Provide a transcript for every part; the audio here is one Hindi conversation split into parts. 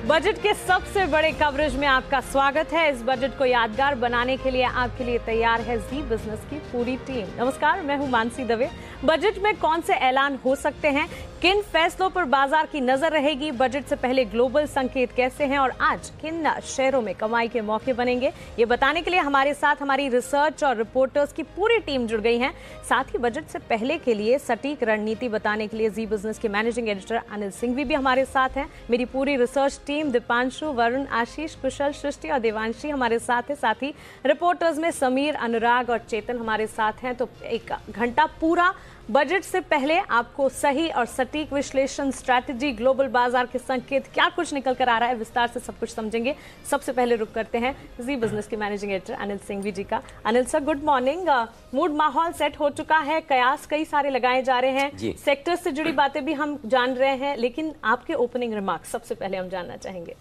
बजट के सबसे बड़े कवरेज में आपका स्वागत है। इस बजट को यादगार बनाने के लिए आपके लिए तैयार है जी बिजनेस की पूरी टीम। नमस्कार, मैं हूं मानसी दवे। बजट में कौन से ऐलान हो सकते हैं, किन फैसलों पर बाजार की नजर रहेगी, बजट से पहले ग्लोबल संकेत कैसे हैं और आज किन शहरों में कमाई के मौके बनेंगे, ये बताने के लिए हमारे साथ हमारी रिसर्च और रिपोर्टर्स की पूरी टीम जुड़ गई है। साथ ही बजट से पहले के लिए सटीक रणनीति बताने के लिए जी बिजनेस के मैनेजिंग एडिटर अनिल सिंघवी भी हमारे साथ हैं। मेरी पूरी रिसर्च टीम दीपांशु, वरुण, आशीष, कुशल, सृष्टि और देवांशी हमारे साथ है। साथ ही रिपोर्टर्स में समीर, अनुराग और चेतन हमारे साथ हैं। तो एक घंटा पूरा बजट से पहले आपको सही और सटीक विश्लेषण, स्ट्रैटेजी, ग्लोबल बाजार के संकेत, क्या कुछ निकल कर आ रहा है, विस्तार से सब कुछ समझेंगे। सबसे पहले रुक करते हैं जी बिजनेस के मैनेजिंग एडिटर अनिल सिंघवी जी का। Anil sir, good morning. Mood माहौल सेट हो चुका है, कयास कई सारे लगाए जा रहे हैं, सेक्टर से जुड़ी बातें भी हम जान रहे हैं, लेकिन आपके ओपनिंग रिमार्क्स सबसे पहले हम जानना चाहेंगे।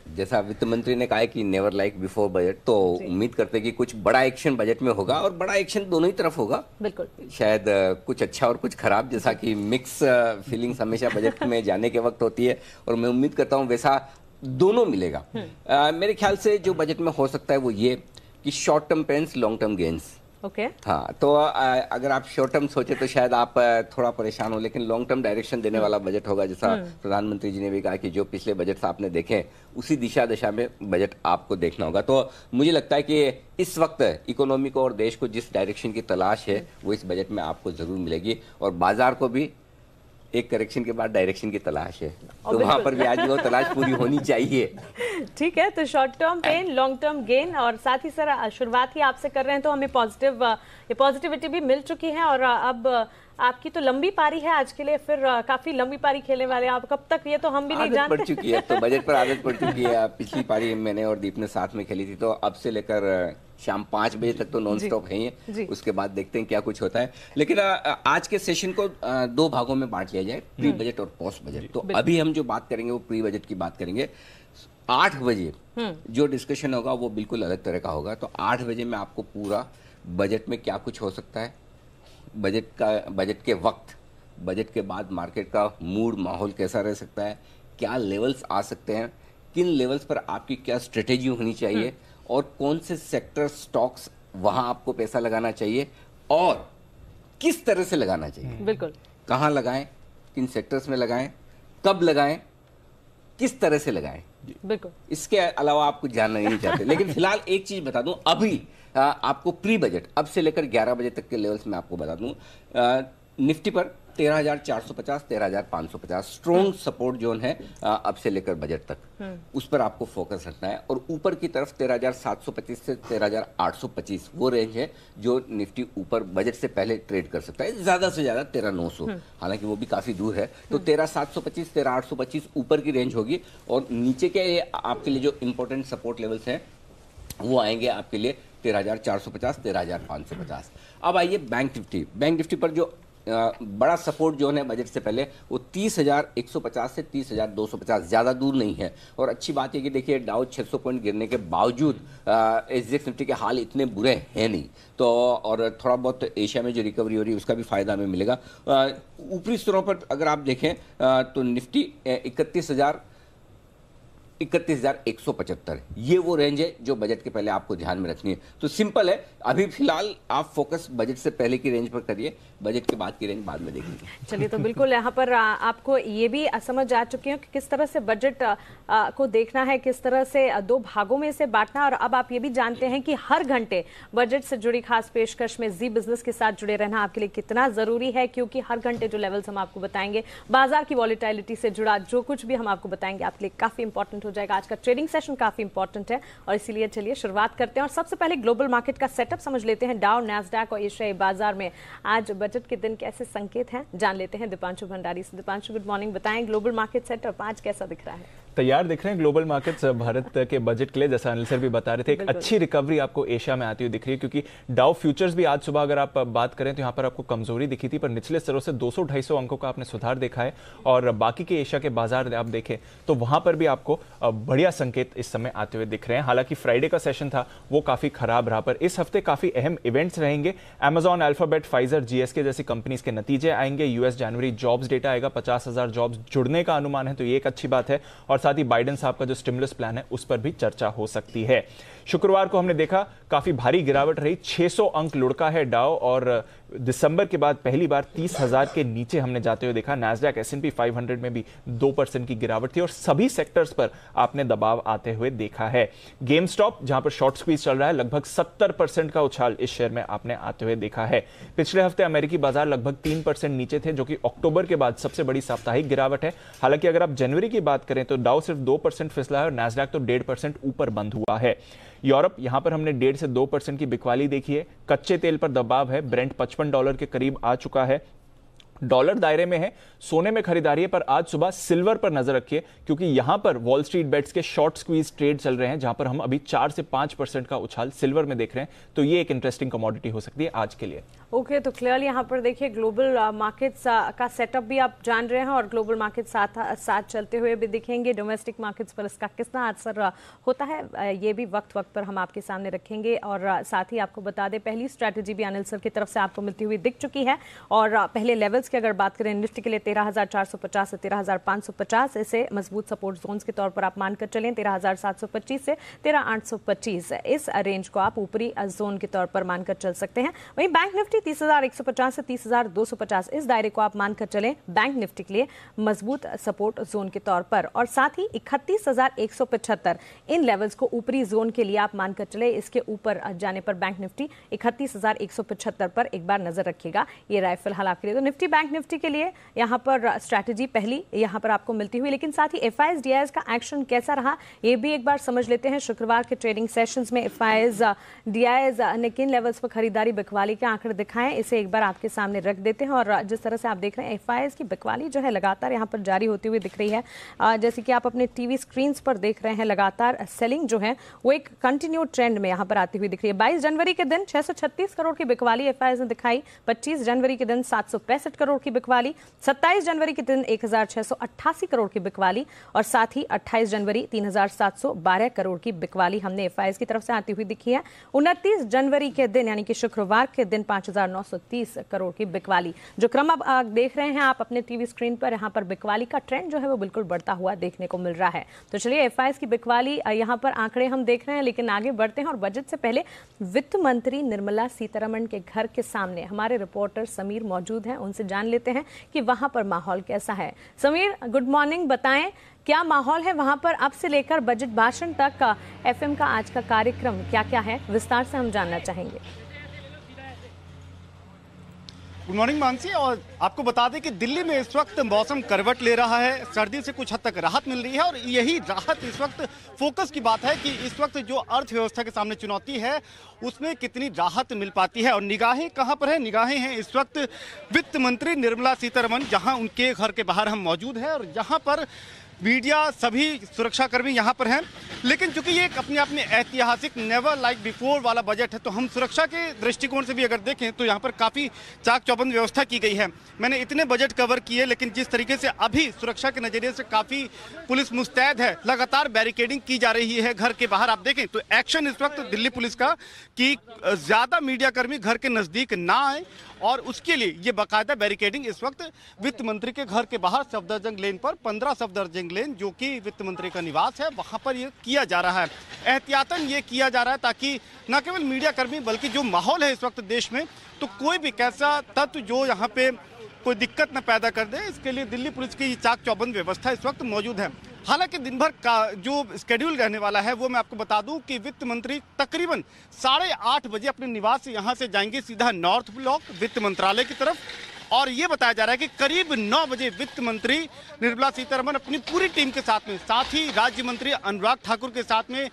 जैसा वित्त मंत्री ने कहा है कि नेवर लाइक बिफोर बजट, तो उम्मीद करते हैं कि कुछ बड़ा एक्शन बजट में होगा और बड़ा एक्शन दोनों ही तरफ होगा। बिल्कुल, शायद कुछ अच्छा और कुछ खराब, जैसा कि मिक्स फीलिंग्स हमेशा बजट में जाने के वक्त होती है, और मैं उम्मीद करता हूं वैसा दोनों मिलेगा। मेरे ख्याल से जो बजट में हो सकता है वो ये कि short term pains, long term gains. हाँ, तो अगर आप शॉर्ट टर्म सोचे तो शायद आप थोड़ा परेशान हो, लेकिन लॉन्ग टर्म डायरेक्शन देने वाला बजट होगा। जैसा प्रधानमंत्री जी ने भी कहा कि जो पिछले बजट आपने देखे उसी दिशा में बजट आपको देखना होगा। तो मुझे लगता है कि इस वक्त इकोनॉमी को और देश को जिस डायरेक्शन की तलाश है वो इस बजट में आपको जरूर मिलेगी, और बाजार को भी एक करेक्शन के बाद डायरेक्शन की तलाश है, तो वहां पर भी आज वो तलाश पूरी होनी चाहिए। ठीक है, तो short term pain, long term gain, और साथ ही सर शुरुआत ही आपसे कर रहे हैं, तो हमें पॉजिटिविटी भी मिल चुकी है, और अब आपकी तो लंबी पारी है आज के लिए, फिर काफी लंबी पारी खेलने वाले हैं आप। कब तक ये तो हम भी नहीं जानते। पड़ चुकी है, तो बजट पर आदत पड़ चुकी है। पिछली पारी मैंने और दीप ने साथ में खेली थी, तो अब से लेकर शाम 5 बजे तक तो नॉन स्टॉप है ही। उसके बाद देखते हैं क्या कुछ होता है। लेकिन आज के सेशन को 2 भागों में बांट लिया जाए, प्री बजट और पोस्ट बजट। तो अभी हम जो बात करेंगे वो प्री बजट की बात करेंगे। 8 बजे जो डिस्कशन होगा वो बिल्कुल अलग तरह का होगा। तो 8 बजे में आपको पूरा बजट में क्या कुछ हो सकता है, बजट के वक्त, बजट के बाद मार्केट का मूड माहौल कैसा रह सकता है, क्या लेवल्स आ सकते हैं, किन लेवल्स पर आपकी क्या स्ट्रेटेजी होनी चाहिए, और कौन से सेक्टर, स्टॉक्स वहां आपको पैसा लगाना चाहिए और किस तरह से लगाना चाहिए। बिल्कुल, कहां लगाएं, किन सेक्टर्स में लगाएं, कब लगाएं, किस तरह से लगाएं। बिल्कुल, इसके अलावा आप कुछ जानना नहीं चाहते। लेकिन फिलहाल एक चीज बता दूं, अभी आपको प्री बजट अब से लेकर 11 बजे तक के लेवल्स में आपको बता दूं। निफ्टी पर 13,450, 13,550 स्ट्रॉन्ग सपोर्ट जोन है अब से लेकर बजट तक, उस पर आपको फोकस रखना है। और ऊपर की तरफ 13,725 से 13,825 वो रेंज है जो निफ्टी ऊपर बजट से पहले ट्रेड कर सकता है, ज्यादा से ज्यादा 13,900, हालांकि वो भी काफी दूर है। तो 13,725, 13,825 ऊपर की रेंज होगी, और नीचे के आपके लिए जो इंपॉर्टेंट सपोर्ट लेवल्स हैं वो आएंगे आपके लिए 13,450, 13,550। अब आइए बैंक निफ्टी पर जो बड़ा सपोर्ट जोन है बजट से पहले वो 30,150 से 30,250, ज्यादा दूर नहीं है। और अच्छी बात है कि देखिए डाउ 600 पॉइंट गिरने के बावजूद एसजीएक्स निफ्टी के हाल इतने बुरे हैं नहीं, तो और थोड़ा बहुत एशिया में जो रिकवरी हो रही है उसका भी फायदा हमें मिलेगा। ऊपरी स्तरों पर अगर आप देखें तो निफ्टी 31,175, ये वो रेंज है जो बजट के पहले आपको ध्यान में रखनी है। तो सिंपल है, अभी फिलहाल आप फोकस बजट से पहले की रेंज पर करिए, बजट के बाद की रेंज बाद में देखेंगे। चलिए, तो बिल्कुल यहाँ पर आपको ये भी समझ आ चुकी हूँ कि किस तरह से बजट को देखना है, किस तरह से 2 भागों में इसे बांटना। और अब आप ये भी जानते हैं कि हर घंटे बजट से जुड़ी खास पेशकश में जी बिजनेस के साथ जुड़े रहना आपके लिए कितना जरूरी है, क्योंकि हर घंटे जो लेवल्स हम आपको बताएंगे, बाजार की वॉलेटिलिटी से जुड़ा जो कुछ भी हम आपको बताएंगे आपके लिए काफी इंपॉर्टेंट हो जाएगा। आज का ट्रेडिंग सेशन काफी इंपॉर्टेंट है, और इसीलिए चलिए शुरुआत करते हैं। और सबसे पहले ग्लोबल मार्केट का सेटअप समझ लेते हैं। डाउ, नैस्डैक और एशियाई बाजार में आज बजट के दिन कैसे संकेत हैं, जान लेते हैं दीपांशु भंडारी से। दीपांशु, गुड मॉर्निंग, बताएं ग्लोबल मार्केट सेटअप आज कैसा दिख रहा है? तैयार दिख रहे हैं ग्लोबल मार्केट्स भारत के बजट के लिए। जैसा अनिल सर भी बता रहे थे, एक अच्छी रिकवरी आपको एशिया में आती हुई दिख रही है, क्योंकि डाउ फ्यूचर्स भी आज सुबह अगर आप बात करें तो यहाँ पर आपको कमजोरी दिखी थी, पर निचले स्तरों से 200-250 अंकों का आपने सुधार देखा है। और बाकी के एशिया के बाजार आप देखें तो वहां पर भी आपको बढ़िया संकेत इस समय आते हुए दिख रहे हैं। हालांकि फ्राइडे का सेशन था वो काफी खराब रहा, पर इस हफ्ते काफी अहम इवेंट्स रहेंगे। अमेजॉन, अल्फाबेट, फाइजर, जीएसके जैसी कंपनीज के नतीजे आएंगे। यूएस जनवरी जॉब्स डेटा आएगा, 50,000 जॉब्स जुड़ने का अनुमान है, तो ये एक अच्छी बात है। और साथ ही बाइडेन साहब का जो स्टिमुलस प्लान है उस पर भी चर्चा हो सकती है। शुक्रवार को हमने देखा काफी भारी गिरावट रही, 600 अंक लुढ़का है डाउ और दिसंबर के बाद पहली बार 30,000 के नीचे हमने जाते हुए देखा। नैस्डैक S&P 500 में भी 2% की गिरावट थी और सभी सेक्टर्स पर आपने दबाव आते हुए देखा है। गेम स्टॉप जहां पर शॉर्ट स्क्वीज चल रहा है, लगभग 70% का उछाल इस शेयर में आपने आते हुए देखा है। पिछले हफ्ते अमेरिकी बाजार लगभग 3% नीचे थे, जो कि अक्टूबर के बाद सबसे बड़ी साप्ताहिक गिरावट है। हालांकि अगर आप जनवरी की बात करें तो डाउ सिर्फ 2% फिसला है और नैस्डैक तो 1.5% ऊपर बंद हुआ है। यूरोप यहां पर हमने 1.5 से 2% की बिकवाली देखी है। कच्चे तेल पर दबाव है, ब्रेंट $55 के करीब आ चुका है। डॉलर दायरे में है, सोने में खरीदारी है, पर आज सुबह सिल्वर पर नजर रखिए क्योंकि यहां पर वॉल स्ट्रीट बेट्स के शॉर्ट स्क्वीज ट्रेड चल रहे हैं, जहां पर हम अभी 4 से 5% का उछाल सिल्वर में देख रहे हैं। तो ये एक इंटरेस्टिंग कमोडिटी हो सकती है आज के लिए। ओके, तो क्लियरली यहाँ पर देखिए ग्लोबल मार्केट्स का सेटअप भी आप जान रहे हैं और ग्लोबल मार्केट साथ चलते हुए भी दिखेंगे। डोमेस्टिक मार्केट्स पर इसका कितना असर होता है ये भी वक्त पर हम आपके सामने रखेंगे। और साथ ही आपको बता दें पहली स्ट्रैटेजी भी अनिल सर की तरफ से आपको मिलती हुई दिख चुकी है। और पहले लेवल्स की अगर बात करें निफ्टी के लिए 13,450 से 13,550, इसे मजबूत सपोर्ट जोन्स के तौर पर आप मानकर चलें। 13,725 से 13,825 इस रेंज को आप ऊपरी जोन के तौर पर मानकर चल सकते हैं। वहीं बैंक निफ्टी 30,150 से 30,250 इस दायरे को आप मानकर चलें बैंक निफ्टी के लिए मजबूत सपोर्ट जोन के तौर पर। और साथ ही 31,175 इन लेवल्स को ऊपरी जोन के लिए आप मानकर चले। इसके ऊपर जाने पर बैंक निफ्टी 31,175 पर एक बार नजर रखिएगा। ये राय फिलहाल आपके लिए। तो निफ्टी बैंक निफ्टी के लिए यहाँ पर स्ट्रैटेजी पहली यहाँ पर आपको मिलती हुई, लेकिन साथ ही एफआईएस डीआईएस का एक्शन कैसा रहा ये भी एक बार समझ लेते हैं। शुक्रवार के ट्रेडिंग सेशंस में एफआईएस डीआईएस ने किन लेवल्स पर खरीदारी बिकवाली के आंकड़े दिखाएं, इसे एक बार आपके सामने रख देते हैं। और जिस तरह से आप देख रहे हैं एफआईएस की बिकवाली जो है लगातार यहाँ पर जारी होती हुई दिख रही है। जैसे कि आप अपने टीवी स्क्रीन पर देख रहे हैं, लगातार सेलिंग जो है वो एक कंटिन्यू ट्रेंड में यहाँ पर आती हुई दिख रही है। 22 जनवरी के दिन 636 करोड़ की बिकवाली एफआईएस ने दिखाई, 25 जनवरी के दिन 765 करोड़ की बिकवाली, 27 जनवरी के दिन 1,688 करोड़ की बिकवाली और साथ ही 28 जनवरी 3,712 करोड़ की बिकवाली हमने एफआईएस की तरफ से आती हुई दिखी है। 29 जनवरी के दिन यानी कि शुक्रवार के दिन 5,930 करोड़ की बिकवाली। जो क्रम आप देख रहे हैं आप अपने टीवी स्क्रीन पर, यहाँ पर बिकवाली का ट्रेंड जो है वो बिल्कुल बढ़ता हुआ देखने को मिल रहा है। तो चलिए एफआईएस की बिकवाली यहाँ पर आंकड़े हम देख रहे हैं, लेकिन आगे बढ़ते हैं और बजट से पहले वित्त मंत्री निर्मला सीतारमण के घर के सामने हमारे रिपोर्टर समीर मौजूद हैं, उनसे जान लेते हैं कि वहां पर माहौल कैसा है। समीर, गुड मॉर्निंग, बताएं क्या माहौल है वहां पर अब से लेकर बजट भाषण तक का एफएम का आज का कार्यक्रम क्या क्या है, विस्तार से हम जानना चाहेंगे। Good morning Mansi. और आपको बता दें कि दिल्ली में इस वक्त मौसम करवट ले रहा है, सर्दी से कुछ हद तक राहत मिल रही है और यही राहत इस वक्त फोकस की बात है कि इस वक्त जो अर्थव्यवस्था के सामने चुनौती है उसमें कितनी राहत मिल पाती है। और निगाहें कहां पर है? निगाहें हैं इस वक्त वित्त मंत्री निर्मला सीतारमण, जहां उनके घर के बाहर हम मौजूद हैं और यहाँ पर मीडिया सभी सुरक्षाकर्मी यहाँ पर हैं। लेकिन चूंकि ये अपने आप में ऐतिहासिक नेवर लाइक बिफोर वाला बजट है, तो हम सुरक्षा के दृष्टिकोण से भी अगर देखें तो यहाँ पर काफ़ी चाक चौबंद व्यवस्था की गई है। मैंने इतने बजट कवर किए, लेकिन जिस तरीके से अभी सुरक्षा के नज़रिए से काफ़ी पुलिस मुस्तैद है, लगातार बैरिकेडिंग की जा रही है घर के बाहर। आप देखें तो एक्शन इस वक्त दिल्ली पुलिस का कि ज़्यादा मीडियाकर्मी घर के नज़दीक ना आए और उसके लिए ये बाकायदा बैरिकेडिंग इस वक्त वित्त मंत्री के घर के बाहर सफदरजंग लेन पर 15 सफदरजंग लेन जो कि वित्त मंत्री का निवास है वहां पर ये किया जा रहा है। एहतियातन ये किया जा रहा है ताकि न केवल मीडिया कर्मी बल्कि जो माहौल है इस वक्त देश में, तो कोई भी कैसा तत्व जो यहाँ पे कोई दिक्कत न पैदा कर दे, इसके लिए दिल्ली पुलिस की चाक चौबंद व्यवस्था इस वक्त मौजूद है। हालांकि दिन भर का जो स्केड्यूल रहने वाला है वो मैं आपको बता दूं कि वित्त मंत्री तकरीबन 8:30 बजे अपने निवास से यहाँ से जाएंगे सीधा नॉर्थ ब्लॉक वित्त मंत्रालय की तरफ। और ये बताया जा रहा है कि करीब 9 बजे वित्त मंत्री निर्मला सीतारमण अपनी पूरी टीम के साथ ही राज्य मंत्री अनुराग ठाकुर के साथ में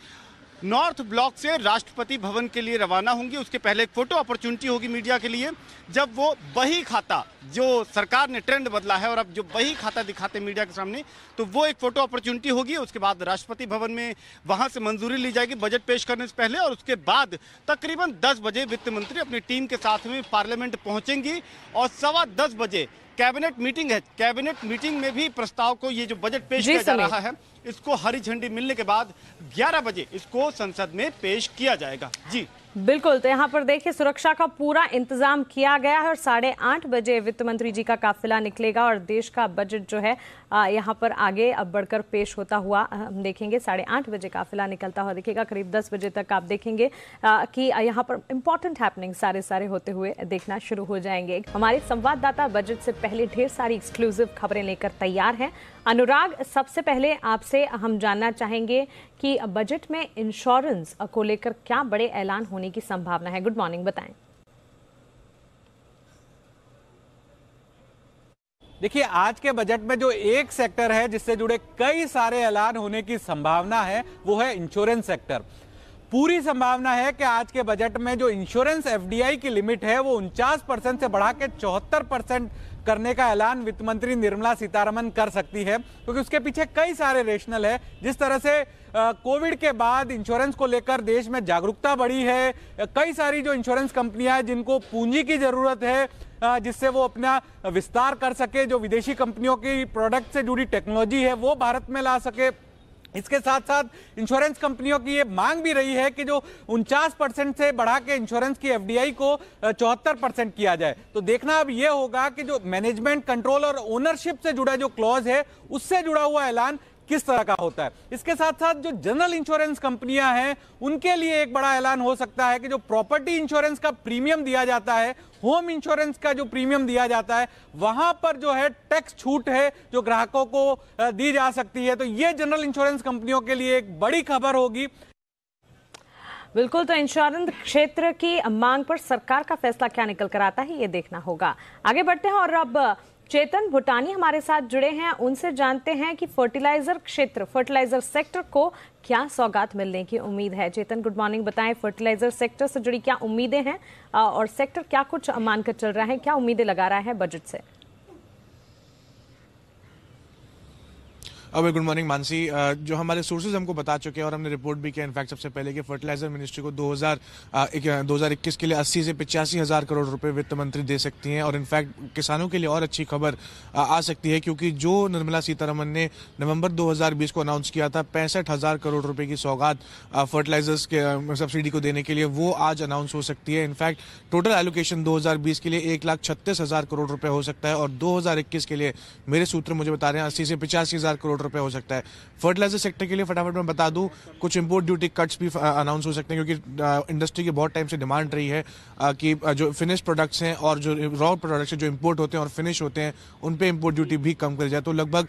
नॉर्थ ब्लॉक से राष्ट्रपति भवन के लिए रवाना होंगे। उसके पहले एक फोटो अपॉर्चुनिटी होगी मीडिया के लिए, जब वो बही खाता, जो सरकार ने ट्रेंड बदला है और अब जो बही खाता दिखाते मीडिया के सामने, तो वो एक फोटो अपॉर्चुनिटी होगी। उसके बाद राष्ट्रपति भवन में वहां से मंजूरी ली जाएगी बजट पेश करने से पहले और उसके बाद तकरीबन 10 बजे वित्त मंत्री अपनी टीम के साथ में पार्लियामेंट पहुंचेंगी और 10:15 बजे कैबिनेट मीटिंग है। कैबिनेट मीटिंग में भी प्रस्ताव को, ये जो बजट पेश किया जा रहा है इसको हरी झंडी मिलने के बाद 11 बजे इसको संसद में पेश किया जाएगा। जी बिल्कुल, तो यहाँ पर देखिए सुरक्षा का पूरा इंतजाम किया गया है और 8:30 बजे वित्त मंत्री जी का काफिला निकलेगा और देश का बजट जो है यहाँ पर आगे अब बढ़कर पेश होता हुआ हम देखेंगे। 8:30 बजे काफिला निकलता हुआ दिखेगा। करीब 10 बजे तक आप देखेंगे कि यहाँ पर इंपॉर्टेंट हैपनिंग सारे होते हुए देखना शुरू हो जाएंगे। हमारे संवाददाता बजट से पहले ढेर सारी एक्सक्लूसिव खबरें लेकर तैयार हैं। अनुराग, सबसे पहले आपसे हम जानना चाहेंगे कि बजट में इंश्योरेंस को लेकर क्या बड़े ऐलान होने की संभावना है। गुड मॉर्निंग, बताएं। देखिए, आज के बजट में जो एक सेक्टर है जिससे जुड़े कई सारे ऐलान होने की संभावना है वो है इंश्योरेंस सेक्टर। पूरी संभावना है कि आज के बजट में जो इंश्योरेंस एफडीआई की लिमिट है वो 49% से बढ़ा के 74% करने का ऐलान वित्त मंत्री निर्मला सीतारमण कर सकती है, क्योंकि उसके पीछे कई सारे रेशनल है। जिस तरह से कोविड के बाद इंश्योरेंस को लेकर देश में जागरूकता बढ़ी है, कई सारी जो इंश्योरेंस कंपनियां हैं जिनको पूंजी की जरूरत है जिससे वो अपना विस्तार कर सके, जो विदेशी कंपनियों की प्रोडक्ट से जुड़ी टेक्नोलॉजी है वो भारत में ला सके। इसके साथ साथ इंश्योरेंस कंपनियों की ये मांग भी रही है कि जो 49% से बढ़ा के इंश्योरेंस की एफडीआई को 74% किया जाए। तो देखना अब ये होगा कि जो मैनेजमेंट, कंट्रोल और ओनरशिप से जुड़ा जो क्लॉज है उससे जुड़ा हुआ ऐलान किस तरह का होता है। इसके साथ साथ जो जनरल इंश्योरेंस कंपनियां हैं उनके लिए एक बड़ा ऐलान हो सकता है कि जो प्रॉपर्टी इंश्योरेंस का प्रीमियम दिया जाता है, होम इंश्योरेंस का जो प्रीमियम दिया जाता है, वहां पर जो है टैक्स छूट है जो ग्राहकों को दी जा सकती है। तो ये जनरल इंश्योरेंस कंपनियों के लिए एक बड़ी खबर होगी। बिल्कुल, तो इंश्योरेंस क्षेत्र की मांग पर सरकार का फैसला क्या निकल कर आता है ये देखना होगा। आगे बढ़ते हैं और अब चेतन भूटानी हमारे साथ जुड़े हैं, उनसे जानते हैं कि फर्टिलाइजर सेक्टर को क्या सौगात मिलने की उम्मीद है। चेतन, गुड मॉर्निंग, बताएं फर्टिलाइजर सेक्टर से जुड़ी क्या उम्मीदें हैं और सेक्टर क्या कुछ मानकर चल रहा है, क्या उम्मीदें लगा रहा है बजट से। Good morning Mansi. जो हमारे सोर्सेज हमको बता चुके हैं और हमने रिपोर्ट भी किया इनफैक्ट सबसे पहले कि फर्टिलाइजर मिनिस्ट्री को 2021 के लिए 80 से 85 हज़ार करोड़ रुपए वित्त मंत्री दे सकती हैं। और इनफैक्ट किसानों के लिए और अच्छी खबर आ सकती है, क्योंकि जो निर्मला सीतारमण ने नवंबर 2020 को अनाउंस किया था 65,000 करोड़ रुपए की सौगात फर्टिलाइजर्स के सब्सिडी को देने के लिए, वो आज अनाउंस हो सकती है। इनफैक्ट टोटल एलोकेशन 2020 के लिए 1,36,000 करोड़ रुपए हो सकता है और 2021 के लिए मेरे सूत्र मुझे बता रहे हैं 80 से 85 हज़ार करोड़ रुपए हो सकता है। फर्टिलाइजर सेक्टर के लिए फटाफट मैं बता दूं, कुछ इंपोर्ट ड्यूटी कट्स भी अनाउंस हो सकते हैं, क्योंकि इंडस्ट्री की बहुत टाइम से डिमांड रही है कि जो फिनिश प्रोडक्ट्स हैं और जो रॉ प्रोडक्ट्स हैं जो इंपोर्ट होते हैं और फिनिश होते हैं उन पे इंपोर्ट ड्यूटी भी कम करी जाए। तो लगभग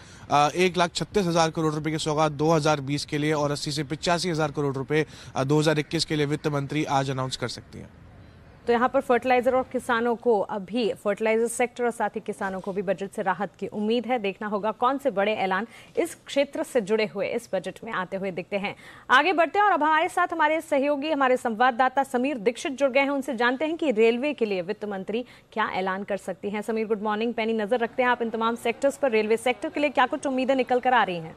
1,36,000 करोड़ रुपए की सौगात 2020 के लिए और 80 से 85 हज़ार करोड़ रुपए 2021 के लिए वित्त मंत्री आज अनाउंस कर सकती हैं। तो यहाँ पर फर्टिलाइजर और किसानों को अभी फर्टिलाइजर सेक्टर और साथ ही किसानों को भी बजट से राहत की उम्मीद है। देखना होगा कौन से बड़े ऐलान इस क्षेत्र से जुड़े हुए इस बजट में आते हुए दिखते हैं। आगे बढ़ते हैं और अब हमारे साथ हमारे सहयोगी, हमारे संवाददाता समीर दीक्षित जुड़ गए हैं। उनसे जानते हैं कि रेलवे के लिए वित्त मंत्री क्या ऐलान कर सकती हैं। Sameer, good morning. पैनी नजर रखते हैं आप इन तमाम सेक्टर्स पर, रेलवे सेक्टर के लिए क्या कुछ उम्मीदें निकल कर आ रही हैं?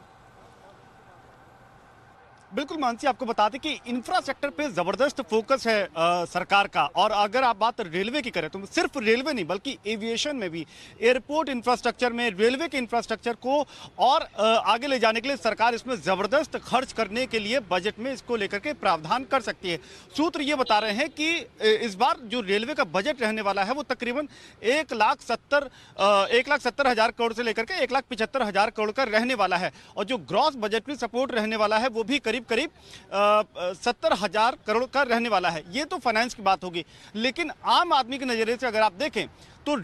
बिल्कुल मानसी, आपको बता दें कि इंफ्रास्ट्रक्चर पे जबरदस्त फोकस है सरकार का। और अगर आप बात रेलवे की करें तो सिर्फ रेलवे नहीं बल्कि एविएशन में भी, एयरपोर्ट इंफ्रास्ट्रक्चर में रेलवे के इंफ्रास्ट्रक्चर को और आगे ले जाने के लिए सरकार इसमें जबरदस्त खर्च करने के लिए बजट में इसको लेकर के प्रावधान कर सकती है। सूत्र ये बता रहे हैं कि इस बार जो रेलवे का बजट रहने वाला है वो तकरीबन 1,70,000 करोड़ से लेकर के 1,75,000 करोड़ का रहने वाला है। और जो ग्रॉस बजटरी सपोर्ट रहने वाला है वो भी करीब 70,000 करोड़ का रहने वाला है। ये तो फाइनेंस की बात होगी, लेकिन आम आदमी के नजरिए से अगर आप देखें तो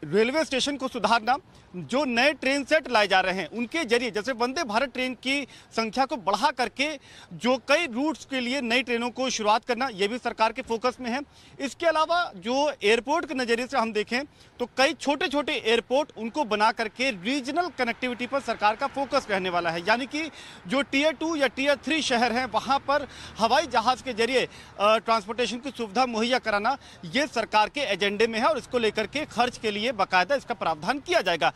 रेलवे स्टेशन को सुधारना, जो नए ट्रेन सेट लाए जा रहे हैं उनके जरिए, जैसे वंदे भारत ट्रेन की संख्या को बढ़ा करके जो कई रूट्स के लिए नई ट्रेनों को शुरुआत करना, यह भी सरकार के फोकस में है। इसके अलावा जो एयरपोर्ट के नज़रिए से हम देखें तो कई छोटे छोटे एयरपोर्ट उनको बना करके रीजनल कनेक्टिविटी पर सरकार का फोकस रहने वाला है। यानी कि जो टियर 2 या टियर 3 शहर हैं वहाँ पर हवाई जहाज़ के जरिए ट्रांसपोर्टेशन की सुविधा मुहैया कराना, ये सरकार के एजेंडे में है और इसको लेकर के खर्च के लिए बाकायदा इसका प्रावधान किया जाएगा।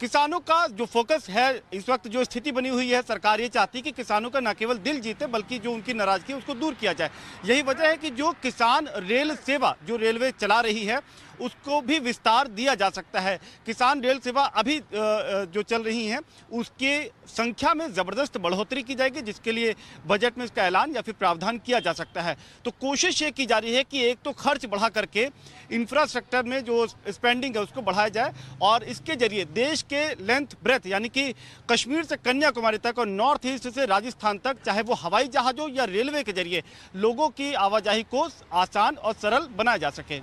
किसानों का जो फोकस है इस वक्त, जो स्थिति बनी हुई है, सरकार ये चाहती है कि किसानों का न केवल दिल जीते बल्कि जो उनकी नाराजगी है उसको दूर किया जाए। यही वजह है कि जो किसान रेल सेवा जो रेलवे चला रही है उसको भी विस्तार दिया जा सकता है। किसान रेल सेवा अभी जो चल रही हैं उसके संख्या में ज़बरदस्त बढ़ोतरी की जाएगी, जिसके लिए बजट में इसका ऐलान या फिर प्रावधान किया जा सकता है। तो कोशिश ये की जा रही है कि एक तो खर्च बढ़ा करके इंफ्रास्ट्रक्चर में जो स्पेंडिंग है उसको बढ़ाया जाए और इसके जरिए देश के लेंथ ब्रेथ यानी कि कश्मीर से कन्याकुमारी तक और नॉर्थ ईस्ट से राजस्थान तक, चाहे वो हवाई जहाज़ों या रेलवे के जरिए लोगों की आवाजाही को आसान और सरल बनाया जा सके।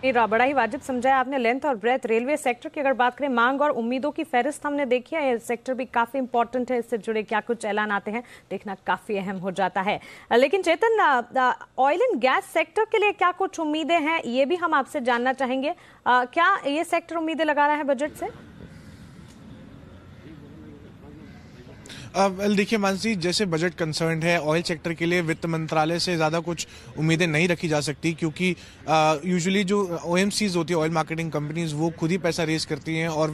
बड़ा ही वाजिब समझाया आपने लेंथ और ब्रेथ। रेलवे सेक्टर की अगर बात करें, मांग और उम्मीदों की फहरिस्त हमने देखी है। ये सेक्टर भी काफी इंपॉर्टेंट है, इससे जुड़े क्या कुछ ऐलान आते हैं देखना काफी अहम हो जाता है। लेकिन चेतन, ऑयल एंड गैस सेक्टर के लिए क्या कुछ उम्मीदें हैं ये भी हम आपसे जानना चाहेंगे। क्या ये सेक्टर उम्मीदें लगा रहा है बजट से? देखिए मानसी, जैसे बजट कंसर्न है ऑयल सेक्टर के लिए वित्त मंत्रालय से ज़्यादा कुछ उम्मीदें नहीं रखी जा सकती, क्योंकि यूजुअली जो OMCs होती है, ऑयल मार्केटिंग कंपनीज, वो खुद ही पैसा रेज करती हैं और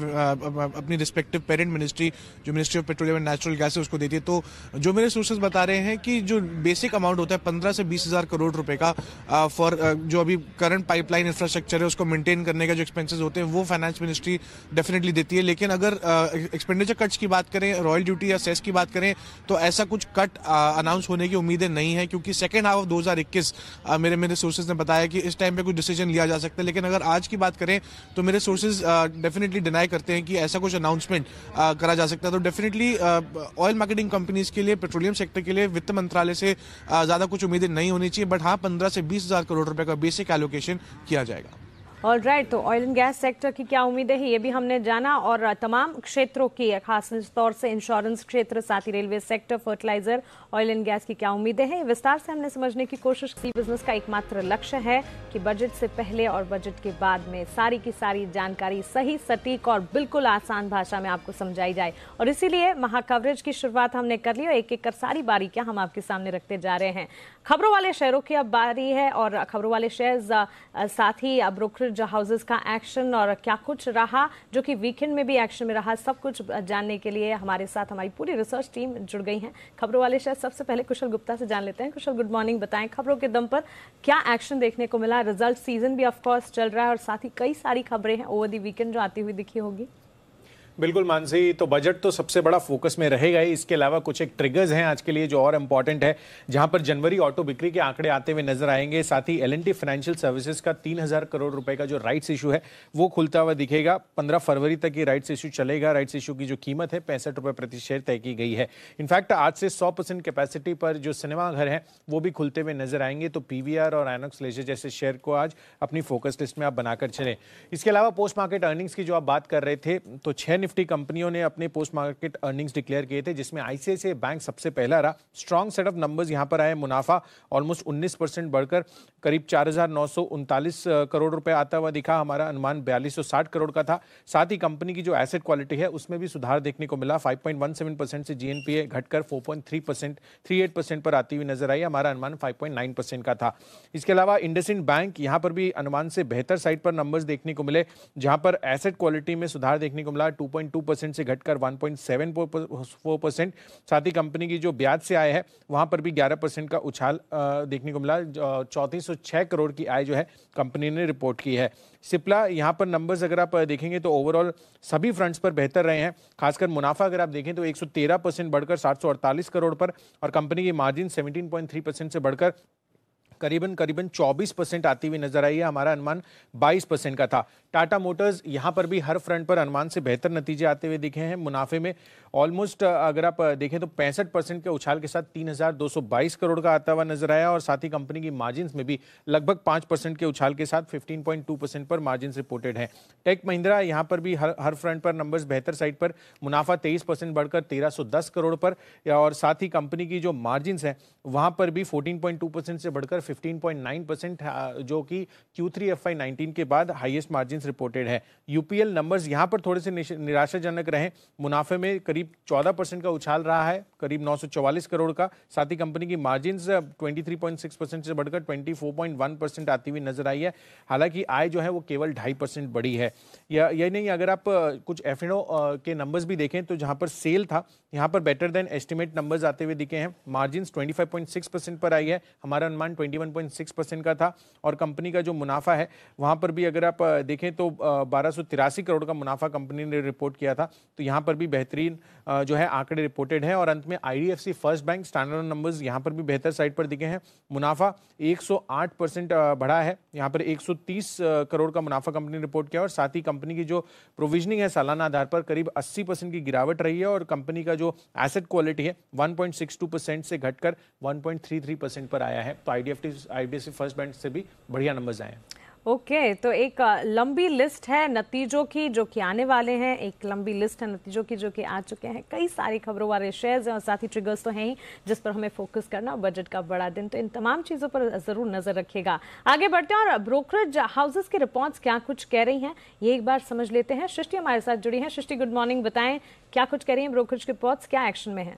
अपनी रिस्पेक्टिव पेरेंट मिनिस्ट्री, जो ministry of petroleum and natural gas है, उसको देती है। तो जो मेरे सोर्सेज बता रहे हैं कि जो बेसिक अमाउंट होता है 15 से 20 हज़ार करोड़ रुपए का फॉर जो अभी करंट पाइपलाइन इंफ्रास्ट्रक्चर है उसको मेंटेन करने का जो एक्सपेंसेस होते हैं वो फाइनेंस मिनिस्ट्री डेफिनेटली देती है। लेकिन अगर एक्सपेंडिचर कट्स की बात करें, रॉयल ड्यूटी या सेस की बात करें, तो ऐसा कुछ कट अनाउंस होने की उम्मीदें नहीं है, क्योंकि सेकेंड हाफ ऑफ 2021 मेरे सोर्सेज ने बताया कि इस टाइम पे कुछ डिसीजन लिया जा सकता है। लेकिन अगर आज की बात करें तो मेरे सोर्सेज डेफिनेटली डिनाई करते हैं कि ऐसा कुछ अनाउंसमेंट करा जा सकता है। तो डेफिनेटली ऑयल मार्केटिंग कंपनीज के लिए, पेट्रोलियम सेक्टर के लिए वित्त मंत्रालय से ज्यादा कुछ उम्मीदें नहीं होनी चाहिए, बट हाँ 15 से 20 हज़ार करोड़ रुपए का बेसिक एलोकेशन किया जाएगा। ऑलराइट, तो ऑयल एंड गैस सेक्टर की क्या उम्मीदें हैं ये भी हमने जाना, और तमाम क्षेत्रों की, खास तौर से इंश्योरेंस क्षेत्र, साथ ही railway sector, fertiliser, oil and gas की क्या उम्मीदें हैं, विस्तार से हमने समझने की कोशिश की। बिजनेस का एकमात्र लक्ष्य है कि बजट से पहले और बजट के बाद में सारी की सारी जानकारी सही, सटीक और बिल्कुल आसान भाषा में आपको समझाई जाए, और इसीलिए महाकवरेज की शुरुआत हमने कर ली और एक एक कर सारी बारीकियां हम आपके सामने रखते जा रहे हैं। खबरों वाले शेयरों की अब बारी है, और खबरों वाले शेयर्स, साथ ही ब्रोकरेज हाउसेस का एक्शन और क्या कुछ रहा, जो कि वीकेंड में भी एक्शन में रहा, सब कुछ जानने के लिए हमारे साथ हमारी पूरी रिसर्च टीम जुड़ गई है। खबरों वाले शेयर सबसे पहले कुशल गुप्ता से जान लेते हैं। कुशल, गुड मॉर्निंग। बताएं खबरों के दम पर क्या एक्शन देखने को मिला? रिजल्ट सीजन भी ऑफकोर्स चल रहा है और साथ ही कई सारी खबरें हैं ओवर दी वीकेंड जो आती हुई दिखी होगी। बिल्कुल मानसी, तो बजट तो सबसे बड़ा फोकस में रहेगा ही। इसके अलावा कुछ एक ट्रिगर्स हैं आज के लिए जो और इंपॉर्टेंट है, जहां पर जनवरी ऑटो बिक्री के आंकड़े आते हुए नजर आएंगे। साथ ही L&T फाइनेंशियल सर्विसेज का 3000 करोड़ रुपए का जो राइट्स इशू है वो खुलता हुआ दिखेगा। 15 फरवरी तक ये राइट्स इशू चलेगा। राइट्स इशू की जो कीमत है 65 रुपए प्रति शेयर तय की गई है। इनफैक्ट आज से 100% कैपेसिटी पर जो सिनेमा घर है वो भी खुलते हुए नजर आएंगे। तो PVR और आइनॉक्स लेजर जैसे शेयर को आज अपनी फोकस लिस्ट में आप बनाकर चलें। इसके अलावा पोस्ट मार्केट अर्निंग्स की जो आप बात कर रहे थे, तो 6 निफ्टी कंपनियों ने अपने पोस्ट मार्केट अर्निंग्स डिक्लेयर किए थे, जिसमें ICICI बैंक सबसे पहला रहा। स्ट्रॉन्ग सेट ऑफ नंबर्स यहां पर आए। मुनाफा ऑलमोस्ट 19% बढ़कर करीब 4939 करोड़ रुपए आता हुआ दिखा। हमारा अनुमान 4260 करोड़ का था। साथ ही कंपनी की जो एसेट क्वालिटी है उसमें भी सुधार देखने को मिला। 5.17% से GNPA घटकर 4.38% पर आती हुई नजर आई। हमारा अनुमान 5.9% का था। इसके अलावा इंडसइंड बैंक, यहां पर भी अनुमान से बेहतर साइड पर नंबर्स देखने को मिले, जहां पर एसेट क्वालिटी में सुधार देखने को मिला। 2.2% से घटकर 1.74%। साथ ही कंपनी की जो ब्याज से आय है वहां पर भी 11% का उछाल देखने को मिला। 3406 करोड़ की आय जो है कंपनी ने रिपोर्ट की है। सिप्ला, यहां पर नंबर्स अगर आप देखेंगे तो ओवरऑल सभी फ्रंट्स पर बेहतर रहे हैं। खासकर मुनाफा अगर आप देखें तो 113% बढ़कर 748 करोड़ पर, और कंपनी की मार्जिन 17.3% से बढ़कर करीबन 24% आती हुई नजर आई है। हमारा अनुमान 22% का था। टाटा मोटर्स, यहां पर भी हर फ्रंट पर अनुमान से बेहतर नतीजे आते हुए दिखे हैं। मुनाफे में ऑलमोस्ट अगर आप देखें तो 65% के उछाल के साथ 3222 करोड़ का आता हुआ नजर आया, और साथ ही कंपनी की मार्जिन्स में भी लगभग 5% के उछाल के साथ 15.2% पर मार्जिन्स रिपोर्टेड हैं। टेक महिंद्रा, यहां पर भी हर फ्रंट पर नंबर्स बेहतर साइड पर। मुनाफा 23% बढ़कर 1310 करोड़ पर, और साथ ही कंपनी की जो मार्जिन्स हैं वहां पर भी 14.2% से बढ़कर 15.9%, जो कि Q3 FY19 के बाद हाईएस्ट मार्जिन्स रिपोर्टेड है। UPL नंबर्स यहां पर थोड़े से निराशाजनक रहे। मुनाफे में करीब 14% का उछाल रहा है, करीब 944 करोड़ का। साथ ही कंपनी की मार्जिन्स 23.6% से बढ़कर 24.1% आती हुई नजर आई है। हालांकि आय जो है वो केवल 2.5% बढ़ी है। यही नहीं, अगर आप कुछ F&O के नंबर्स भी देखें तो जहां पर सेल था यहां पर बेटर देन एस्टिमेट नंबर्स आते हुए दिखे हैं। मार्जिन्स 25.6% पर आई है। हमारा अनुमान 21.6% का था और कंपनी का जो मुनाफा है वहां पर भी अगर आप देखें तो 1283 करोड़ का मुनाफा कंपनी ने रिपोर्ट किया था। तो यहाँ पर भी बेहतरीन जो है आंकड़े रिपोर्टेड हैं। और अंत में IDFC first bank standard numbers यहाँ पर भी बेहतर साइड पर दिखे हैं। मुनाफा 108% बढ़ा है, यहाँ पर 130 करोड़ का मुनाफा कंपनी ने रिपोर्ट किया और साथ ही कंपनी की जो प्रोविजनिंग है सालाना आधार पर करीब 80% की गिरावट रही है और कंपनी का जो एसेट क्वालिटी है 1.62% से घटकर 1.33% पर आया है। तो IDFC फर्स्ट बैंक से भी बढ़िया नंबर्स आए हैं। ओके, तो एक लंबी लिस्ट है नतीजों की जो कि आने वाले हैं, एक लंबी लिस्ट है नतीजों की जो कि आ चुके हैं। कई सारी खबरों वाले शेयर्स हैं और साथ ही ट्रिगर्स तो हैं ही जिस पर हमें फोकस करना। बजट का बड़ा दिन, तो इन तमाम चीज़ों पर ज़रूर नज़र रखिएगा। आगे बढ़ते हैं और ब्रोकरेज हाउसेस की रिपोर्ट्स क्या कुछ कह रही हैं ये एक बार समझ लेते हैं। सृष्टि हमारे साथ जुड़ी हैं। सृष्टि, गुड मॉर्निंग। बताएं क्या कुछ कह रही हैं ब्रोकरेज की रिपोर्ट्स, क्या एक्शन में है?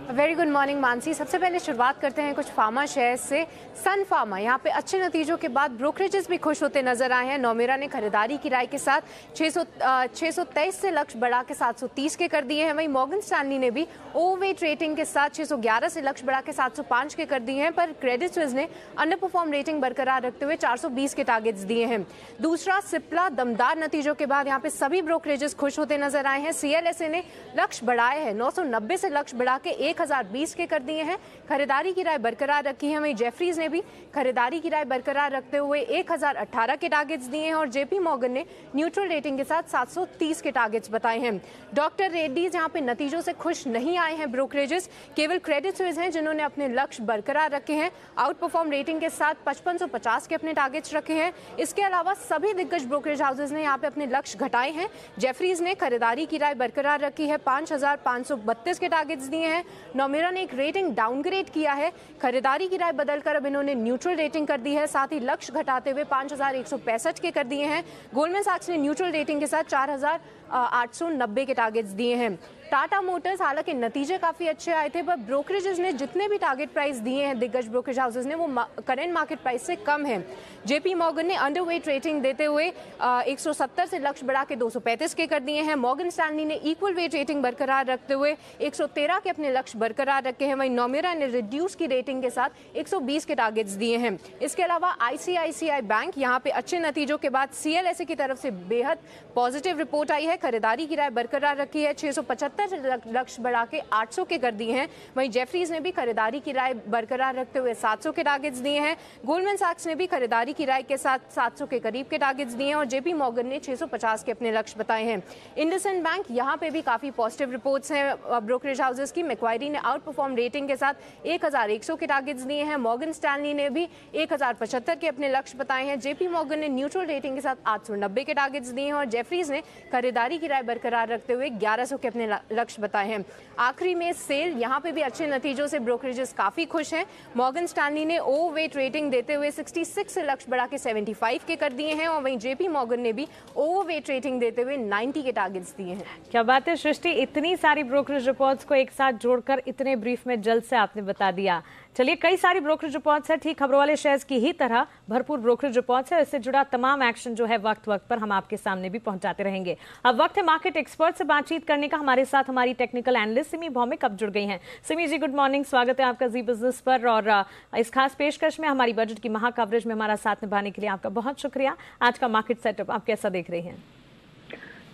Very good morning Mansi. सबसे पहले शुरुआत करते हैं कुछ फार्मा शेयर से। सन फार्मा, यहाँ पे अच्छे नतीजों के बाद ब्रोकरेजेस भी खुश होते नजर आए हैं। नोमेरा ने खरीदारी की राय के साथ 623 से लक्ष्य बढ़ा के 730 के कर दिए हैं। वहीं मॉर्गन स्टैनली ने भी ओवरवेट रेटिंग के साथ 611 से लक्ष्य बढ़ा के 705 के कर दिए हैं। पर क्रेडिट स्विस ने अंडर परफॉर्म रेटिंग बरकरार रखते हुए 420 के टारगेट्स दिए हैं। दूसरा सिप्ला, दमदार नतीजों के बाद यहाँ पे सभी ब्रोकरेजेस खुश होते नजर आए हैं। CLSA ने लक्ष्य बढ़ाए हैं, 990 से लक्ष्य बढ़ा के 1020 के कर दिए हैं। खरीदारी की राय बरकरार रखी है। वहीं जेफरीज ने भी खरीदारी की राय बरकरार रखते हुए 1018 के टारगेट्स दिए हैं और JP मॉर्गन ने न्यूट्रल रेटिंग के साथ 730 के टारगेट्स बताए हैं। डॉक्टर रेड्डीज यहाँ पे नतीजों से खुश नहीं आए हैं ब्रोकरेजेस, केवल क्रेडिट स्विस हैं जिन्होंने अपने लक्ष्य बरकरार रखे हैं। आउट परफॉर्म रेटिंग के साथ 5550 के अपने टारगेट्स रखे हैं। इसके अलावा सभी दिग्गज ब्रोकरेज हाउसेज ने यहाँ पे अपने लक्ष्य घटाए हैं। जेफरीज ने खरीदारी की राय बरकरार रखी है, 5532 के टारगेट्स दिए हैं। नोमेरा ने एक रेटिंग डाउनग्रेड किया है, खरीदारी की राय बदलकर अब इन्होंने न्यूट्रल रेटिंग कर दी है। साथ ही लक्ष्य घटाते हुए 5165 के कर दिए हैं। गोल्डमैन सैक्स ने न्यूट्रल रेटिंग के साथ 4890 के टारगेट्स दिए हैं। टाटा मोटर्स, हालांकि नतीजे काफी अच्छे आए थे पर ब्रोकरेजेस ने जितने भी टारगेट प्राइस दिए हैं दिग्गज ब्रोकरेज हाउसेज ने वो करंट मार्केट प्राइस से कम है। JP मॉर्गन ने अंडरवेट रेटिंग देते हुए 170 से लक्ष्य बढ़ा के 235 के कर दिए हैं। मॉर्गन स्टैनली ने इक्वल वेट रेटिंग बरकरार रखते हुए 113 के अपने लक्ष्य बरकरार रखे हैं। वहीं नोमेरा ने रिड्यूस की रेटिंग के साथ 120 के टारगेट्स दिए हैं। इसके अलावा ICICI बैंक, यहाँ पे अच्छे नतीजों के बाद CLSA की तरफ से बेहद पॉजिटिव रिपोर्ट आई है। खरीदारी की राय बरकरार रखी है, 675 लक्ष्य बढ़ा के 800 के कर दिए हैं। वहीं जेफरीज ने भी खरीदारी की राय बरकरार रखते हुए 700 के टारगेट्स दिए हैं। गोल्डमैन सैक्स ने भी खरीदारी की राय के साथ 700 के करीब के टारगेट्स दिए हैं और JP मॉर्गन ने 650 के अपने लक्ष्य बताए हैं। इंडसइंड बैंक, यहाँ पे भी काफी पॉजिटिव रिपोर्ट्स हैं ब्रोकरेज हाउसेज की। मैक्वायरी ने आउट परफॉर्म रेटिंग के साथ 1100 के टारगेट्स दिए हैं। मॉर्गन स्टैनली ने भी 1075 के अपने लक्ष्य बताए हैं। JP मॉर्गन ने न्यूट्रल रेटिंग के साथ 890 के टारगेट्स दिए हैं और जेफरीज ने खरीदारी की राय बरकरार रखते हुए 1100 के अपने लक्ष्य बताए हैं। आखिरी में सेल, यहाँ पे भी अच्छे नतीजों से ब्रोकरेजेस काफी खुश हैं। मॉर्गन स्टैनली ने ओवरवेट रेटिंग देते हुए 66 से लक्ष्य बढ़ा के 75 के कर दिए हैं और वहीं JP मॉर्गन ने भी ओवरवेट रेटिंग देते हुए 90 के टारगेट्स दिए हैं। क्या बात है सृष्टि, इतनी सारी ब्रोकरेज रिपोर्ट्स को एक साथ जोड़कर इतने ब्रीफ में जल्द से आपने बता दिया। चलिए, कई सारी ब्रोकरेज रिपोर्ट्स है, ठीक खबरों वाले शेयर्स की ही तरह भरपूर ब्रोकरेज रिपोर्ट्स है। इससे जुड़ा तमाम एक्शन जो है वक्त वक्त पर हम आपके सामने भी पहुंचाते रहेंगे। अब वक्त है मार्केट एक्सपर्ट से बातचीत करने का। हमारे साथ हमारी टेक्निकल एनालिस्ट सिमी भौमिक अब जुड़ गई हैं। सिमी जी, गुड मॉर्निंग, स्वागत है आपका जी बिजनेस पर। और इस खास पेशकश में हमारी बजट की महा कवरेज में हमारा साथ निभाने के लिए आपका बहुत शुक्रिया। आज का मार्केट सेटअप आप कैसा देख रही हैं?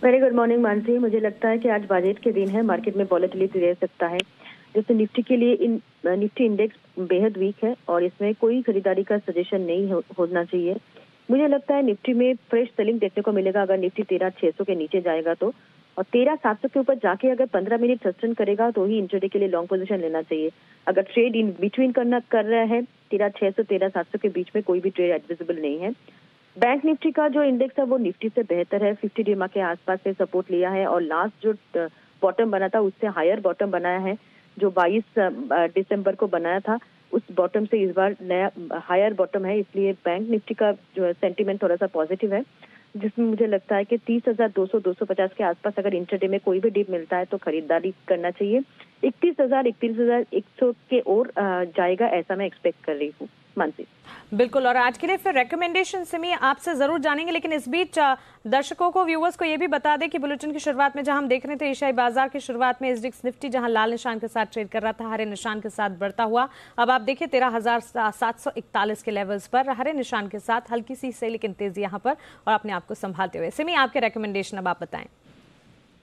Very good morning Mansi. मुझे लगता है कि आज बजट के दिन है, मार्केट में वॉलेटिलिटी रह सकता है। जैसे निफ्टी के लिए निफ्टी इंडेक्स बेहद वीक है और इसमें कोई खरीदारी का सजेशन नहीं होना चाहिए। मुझे लगता है निफ्टी में फ्रेश सेलिंग देखने को मिलेगा अगर निफ्टी 13,600 के नीचे जाएगा तो, और 13,700 के ऊपर जाके अगर 15 मिनट सस्टेन करेगा तो ही इंट्राडे के लिए लॉन्ग पोजीशन लेना चाहिए। अगर ट्रेड इन बिटवीन कर रहा है 13,600 13,700 के बीच में कोई भी ट्रेड एडमिसिबल नहीं है। बैंक निफ्टी का जो इंडेक्स है वो निफ्टी से बेहतर है, 50 डे के आसपास से सपोर्ट लिया है और लास्ट जो बॉटम बना था उससे हायर बॉटम बनाया है जो 22 दिसंबर को बनाया था, उस बॉटम से इस बार नया हायर बॉटम है। इसलिए बैंक निफ्टी का जो है सेंटीमेंट थोड़ा सा पॉजिटिव है, जिसमें मुझे लगता है कि 30,200-250 के आसपास अगर इंट्राडे में कोई भी डिप मिलता है तो खरीदारी करना चाहिए। 31,100 के और जाएगा ऐसा मैं एक्सपेक्ट कर रही हूँ। मानसी। बिल्कुल, और आज के लिए फिर रिकमेंडेशन सिमी आपसे जरूर जानेंगे, लेकिन इस बीच दर्शकों को, व्यूअर्स को ये भी बता दें कि बुलेटिन की शुरुआत में जहां हम देख रहे थे एशियाई बाजार की शुरुआत में एसडीएक्स निफ्टी जहां लाल निशान के साथ ट्रेड कर रहा था, हरे निशान के साथ बढ़ता हुआ अब आप देखिए 13,741 के लेवल्स पर हरे निशान के साथ हल्की सी से लेकिन तेजी यहां पर और अपने आप को संभालते हुए। सिमी, आपके रिकमेंडेशन अब आप बताएं।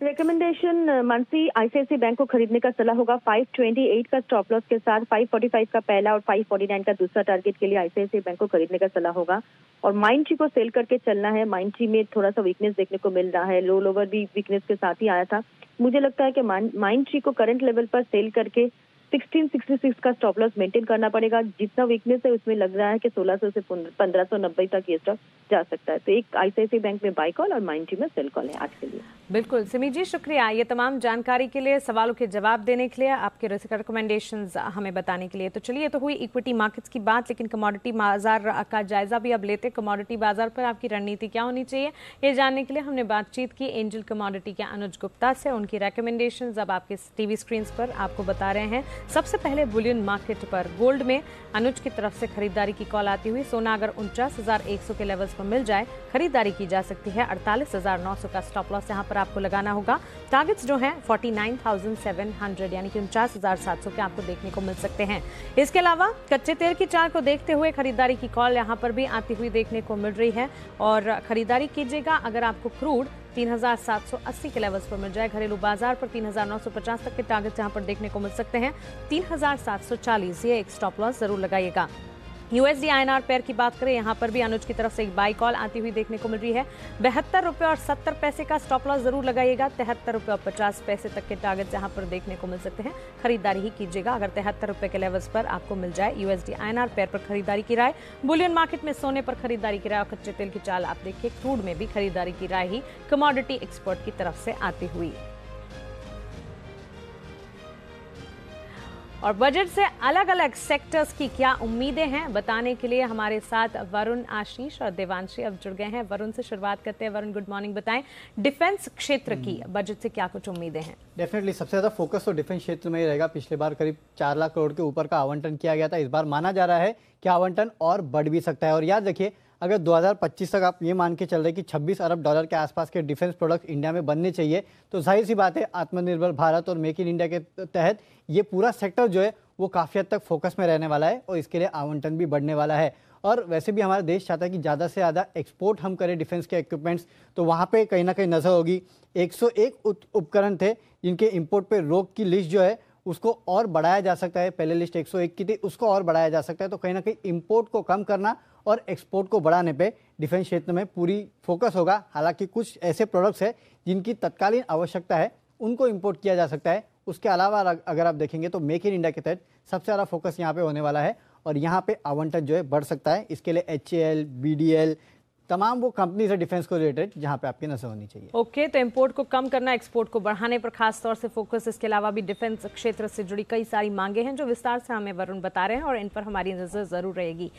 रिकमेंडेशन मानसी, आईसीआईसीआई बैंक को खरीदने का सलाह होगा 528 का स्टॉप लॉस के साथ, 545 का पहला और 549 का दूसरा टारगेट के लिए आईसीआईसीआई बैंक को खरीदने का सलाह होगा। और माइंडट्री को सेल करके चलना है। माइंडट्री में थोड़ा सा वीकनेस देखने को मिल रहा है, लो लोवर भी वीकनेस के साथ ही आया था। मुझे लगता है कि माइंडट्री को करंट लेवल पर सेल करके 1666 का स्टॉप लॉस मेंटेन करना पड़ेगा। जितना वीकनेस है उसमें लग रहा है कि 1600 से 1590 तक ये स्टॉक जा सकता है। तो एक आईसीआईसीआई बैंक में बाय कॉल और माइंडट्री में सेल कॉल है आज के लिए। बिल्कुल सिमी जी, शुक्रिया ये तमाम जानकारी के लिए, सवालों के जवाब देने के लिए, आपके रिकमेंडेशंस हमें बताने के लिए। तो चलिए, तो हुई इक्विटी मार्केट्स की बात, लेकिन कमोडिटी बाजार का जायजा भी अब लेते। कमोडिटी बाजार पर आपकी रणनीति क्या होनी चाहिए, ये जानने के लिए हमने बातचीत की एंजल कमोडिटी के अनुज गुप्ता से। उनकी रिकमेंडेशंस अब आपके टीवी स्क्रीन पर आपको बता रहे हैं। सबसे पहले बुलियन मार्केट पर गोल्ड में अनुज की तरफ से खरीदारी की कॉल आती हुई। सोना अगर 49,100 के लेवल्स पर मिल जाए खरीदारी की जा सकती है। 48,900 का स्टॉप लॉस यहाँ पर आपको लगाना होगा। टारगेट्स जो हैं 49,700 यानी कि 49,700 के आपको देखने को मिल सकते हैं। इसके अलावा कच्चे तेल की चाल को देखते हुए खरीदारी की कॉल यहाँ पर भी आती हुई देखने को मिल रही है और खरीदारी कीजिएगा अगर आपको क्रूड 3,780 के लेवल्स पर मिल जाए। घरेलू बाजार पर 3,950 तक के टारगेट यहाँ पर देखने को मिल सकते हैं। 3,740 ये एक स्टॉप लॉस जरूर लगाइएगा। यूएसडी आईएनआर पेयर की बात करें, यहाँ पर भी अनुज की तरफ से एक बाई कॉल आती हुई देखने को मिल रही है। 72 रुपये और 70 पैसे का स्टॉप लॉस जरूर लगाइएगा। 73 रुपये और 50 पैसे तक के टारगेट यहाँ पर देखने को मिल सकते हैं। खरीदारी ही कीजिएगा अगर 73 रुपये के लेवल्स पर आपको मिल जाए यूएसडी आईएनआर पेयर पर खरीदारी की राय। बुलियन मार्केट में सोने पर खरीदारी की राय और कच्चे तेल की चाल आप देखिए। क्रूड में भी खरीदारी की राय ही कमोडिटी एक्सपर्ट की तरफ से आती हुई। और बजट से अलग अलग सेक्टर्स की क्या उम्मीदें हैं बताने के लिए हमारे साथ वरुण, आशीष और देवांशी अब जुड़ गए हैं। वरुण से शुरुआत करते हैं। Varun, good morning. बताएं डिफेंस क्षेत्र की बजट से क्या कुछ उम्मीदें हैं? डेफिनेटली सबसे ज़्यादा फोकस तो डिफेंस क्षेत्र में ही रहेगा। पिछले बार करीब 4 लाख करोड़ के ऊपर का आवंटन किया गया था। इस बार माना जा रहा है कि आवंटन और बढ़ भी सकता है। और याद रखिए, अगर 2025 तक आप ये मान के चल रहे कि 26 अरब डॉलर के आसपास के डिफेंस प्रोडक्ट्स इंडिया में बनने चाहिए, तो जाहिर सी बात है आत्मनिर्भर भारत और मेक इन इंडिया के तहत ये पूरा सेक्टर जो है वो काफ़ी हद तक फोकस में रहने वाला है और इसके लिए आवंटन भी बढ़ने वाला है। और वैसे भी हमारा देश चाहता है कि ज़्यादा से ज़्यादा एक्सपोर्ट हम करें डिफेंस के इक्विपमेंट्स, तो वहाँ पे कहीं ना कहीं नज़र होगी। 101 उपकरण थे जिनके इंपोर्ट पे रोक की लिस्ट जो है उसको और बढ़ाया जा सकता है। पहले लिस्ट 101 की थी, उसको और बढ़ाया जा सकता है। तो कहीं ना कहीं इंपोर्ट को कम करना और एक्सपोर्ट को बढ़ाने पे डिफेंस क्षेत्र में पूरी फोकस होगा। हालांकि कुछ ऐसे प्रोडक्ट्स हैं जिनकी तत्कालीन आवश्यकता है, उनको इंपोर्ट किया जा सकता है। उसके अलावा अगर आप देखेंगे तो मेक इन इंडिया के तहत सबसे ज़्यादा फोकस यहाँ पे होने वाला है और यहाँ पे आवंटन जो है बढ़ सकता है। इसके लिए HAL, BDL, तमाम वो कंपनीज है डिफेंस को रिलेटेड जहाँ पे आपकी नजर होनी चाहिए। ओके, तो इंपोर्ट को कम करना, एक्सपोर्ट को बढ़ाने पर खास तौर से फोकस। इसके अलावा भी डिफेंस क्षेत्र से जुड़ी कई सारी मांगे हैं जो विस्तार से हमें वरुण बता रहे हैं और इन पर हमारी नजर जरूर रहेगी।